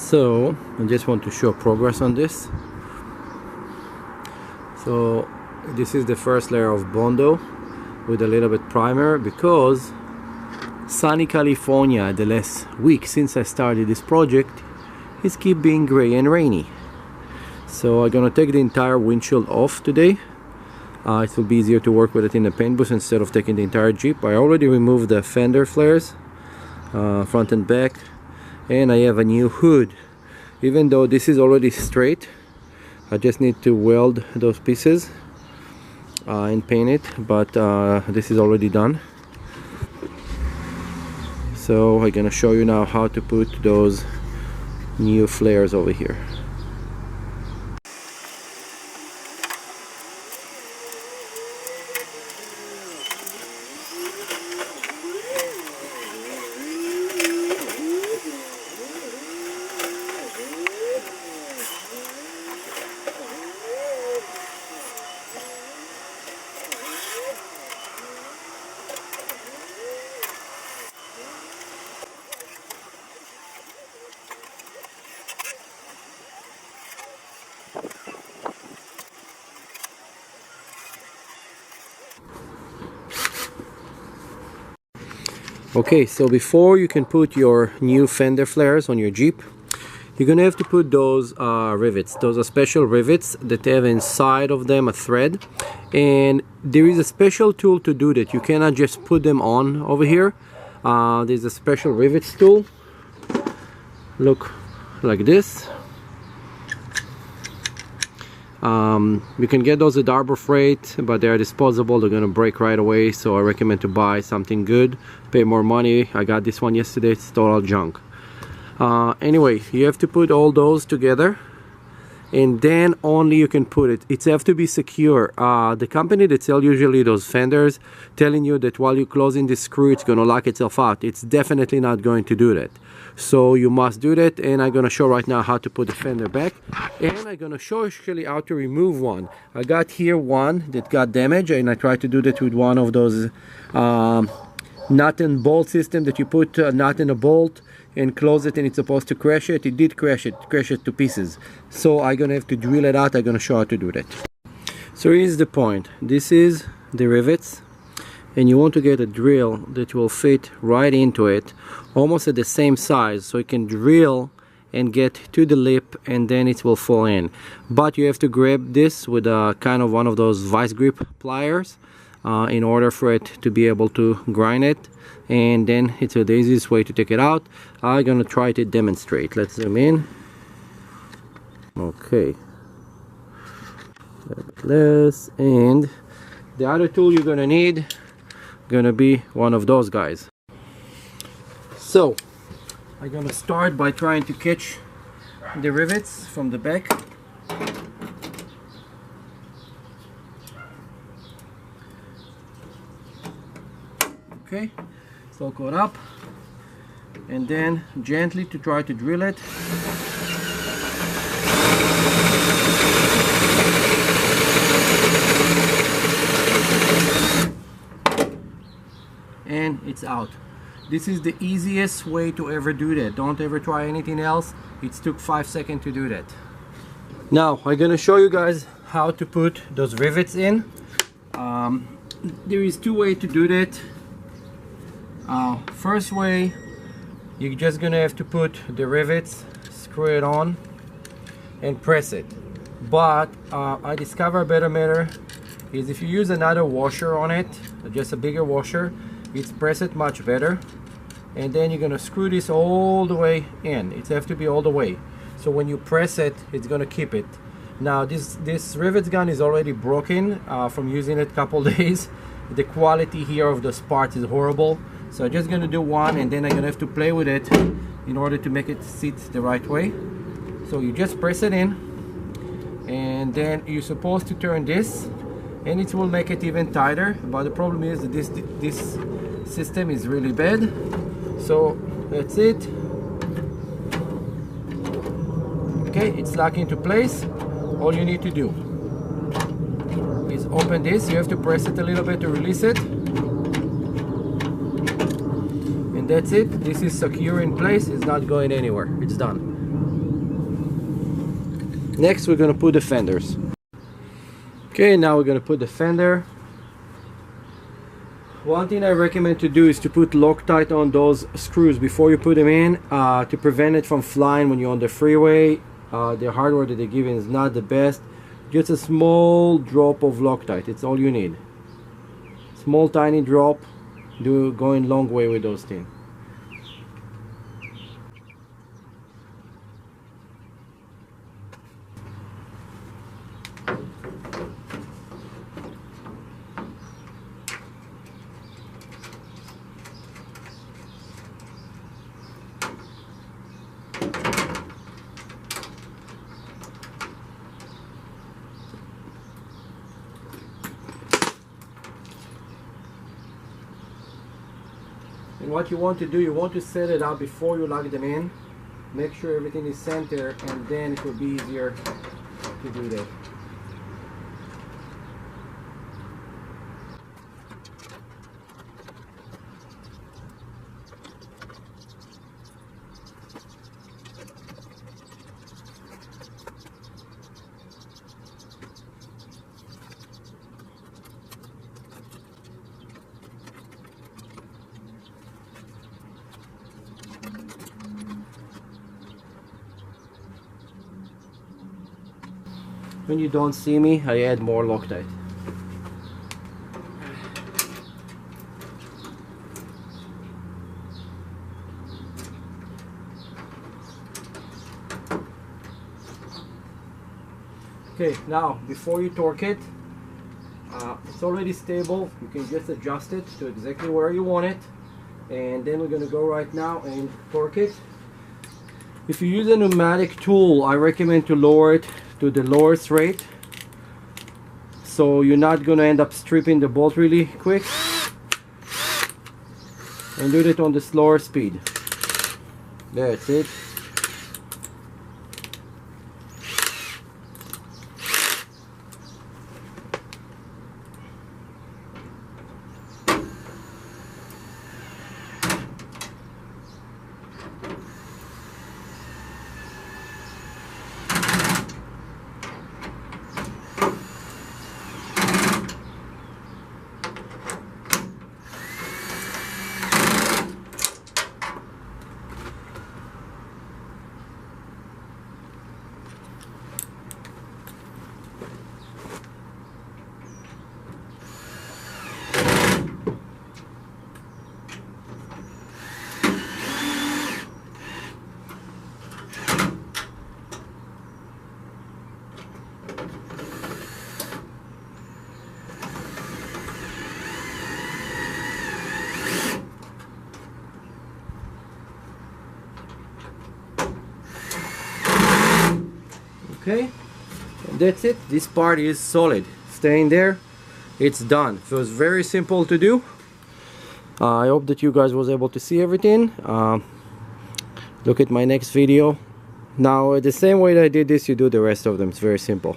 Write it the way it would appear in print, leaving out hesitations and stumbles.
So I just want to show progress on this. So this is the first layer of Bondo with a little bit primer, because sunny California the last week since I started this project is keep being gray and rainy. So I'm gonna take the entire windshield off today. It will be easier to work with it in the paint booth instead of taking the entire Jeep. I already removed the fender flares, front and back, and I have a new hood. Even though this is already straight, I just need to weld those pieces and paint it, but this is already done. So I'm gonna show you now how to put those new flares over here. Okay, so before you can put your new fender flares on your Jeep, you're gonna have to put those rivets. Those are special rivets that have inside of them a thread, and there is a special tool to do that. You cannot just put them on over here. There's a special rivets tool. Look like this. You can get those at Harbor Freight, but they are disposable. They're gonna break right away, so I recommend to buy something good, pay more money. I got this one yesterday, it's total junk. Anyway, you have to put all those together, and then only you can put it. It have to be secure. The company that sell usually those fenders telling you that while you're closing the screw it's gonna lock itself out. It's definitely not going to do that. So you must do that, and I'm gonna show right now how to put the fender back, and I'm gonna show actually how to remove one. I got here one that got damaged, and I tried to do that with one of those nut and bolt system that you put a nut in a bolt and close it, and it's supposed to crash it. It did crash it to pieces. So I'm gonna have to drill it out. I'm gonna show how to do that. So here's the point. This is the rivets, and you want to get a drill that will fit right into it, almost at the same size, so you can drill and get to the lip, and then it will fall in. But you have to grab this with a kind of one of those vice grip pliers in order for it to be able to grind it, and then it's the easiest way to take it out. I'm gonna try to demonstrate. Let's zoom in. Okay, a bit less, and the other tool you're gonna need gonna be one of those guys. So I'm gonna start by trying to catch the rivets from the back. Okay, it's all caught up, and then gently to try to drill it. And it's out. This is the easiest way to ever do that. Don't ever try anything else. It took 5 seconds to do that. Now I'm gonna show you guys how to put those rivets in. There is two ways to do that. First way, you're just gonna have to put the rivets, screw it on, and press it. But I discovered a better method is if you use another washer on it, just a bigger washer, it's press it much better. And then you're gonna screw this all the way in. It has to be all the way. So when you press it, it's gonna keep it. Now this rivet gun is already broken from using it a couple days. The quality here of those parts is horrible. So I'm just gonna do one, and then I'm gonna have to play with it in order to make it sit the right way. So you just press it in, and then you're supposed to turn this, and it will make it even tighter. But the problem is that this system is really bad. So that's it. Okay, it's locked into place. All you need to do is open this. You have to press it a little bit to release it. And that's it. This is secure in place. It's not going anywhere. It's done. Next we're gonna put the fenders. Okay, now we're gonna put the fender. One thing I recommend to do is to put Loctite on those screws before you put them in, to prevent it from flying when you're on the freeway. The hardware that they're giving is not the best. Just a small drop of Loctite, it's all you need. Small tiny drop, going long way with those things. And what you want to do, you want to set it up before you lock them in. Make sure everything is centered, and then it will be easier to do that. When you don't see me, I add more Loctite. Okay, now before you torque it, it's already stable. You can just adjust it to exactly where you want it, and then we're going to go right now and torque it. If you use a pneumatic tool, I recommend to lower it to the lowest rate, so you're not going to end up stripping the bolt really quick, and do it on the slower speed. That's it. Okay, and that's it. This part is solid, staying there. It's done. So it's very simple to do. I hope that you guys was able to see everything. Look at my next video. Now the same way that I did this, you do the rest of them. It's very simple.